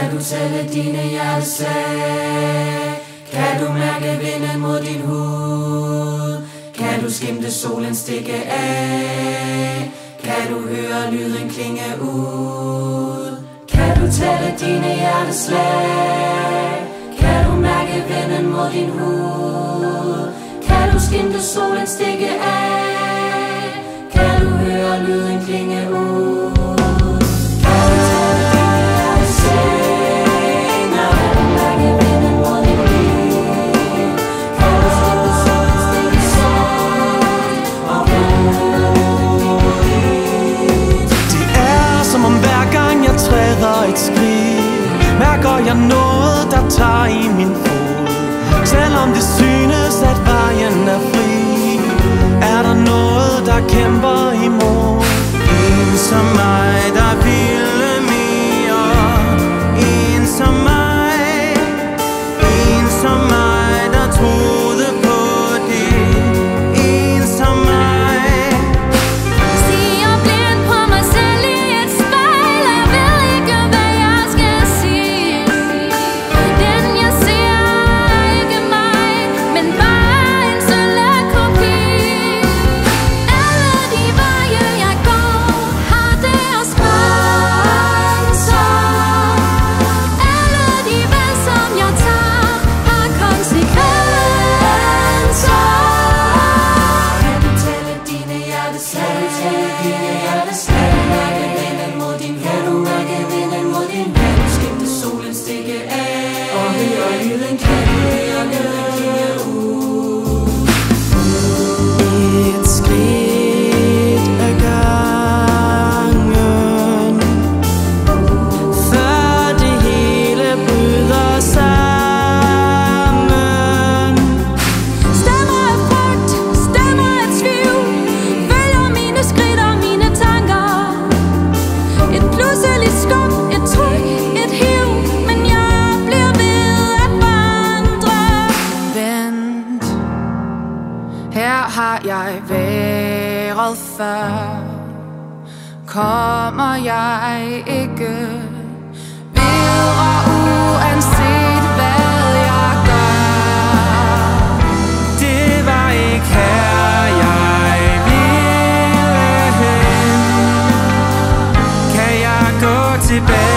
Kan du tælle dine hjerteslag? Kan du mærke vinden mod din hud? Kan du skimte solen stikke af? Kan du høre lyden klinge ud? Kan du tælle dine hjerteslag? Kan du mærke vinden mod din hud? Kan du skimte solen stikke af? Kan du høre lyden klinge ud? Et skridt, mærker jeg noget, der tager i min fod. Selvom det synes, at vejen er fri, er der noget, der kæmper imod. En som mig, der ville mere. En som mig, en som mig, der troede på det. En som mig. Har jeg været før? Kommer jeg ikke videre uanset hvad jeg gør? Det var ikke her jeg ville hen. Kan jeg gå tilbage?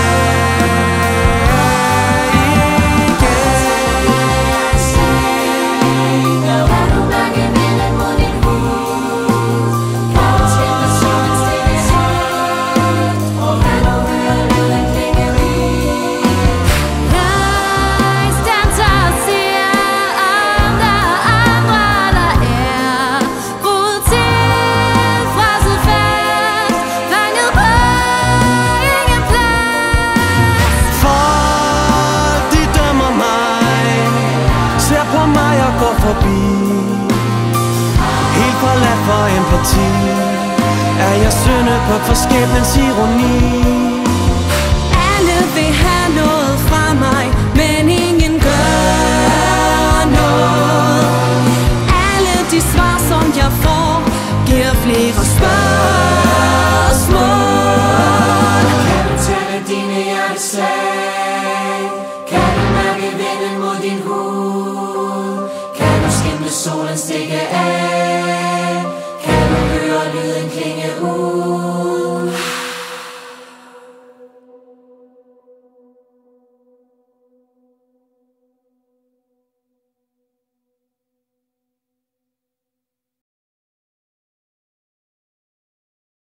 Helt forladt for empati, er jeg syndebuk for skæbnens ironi.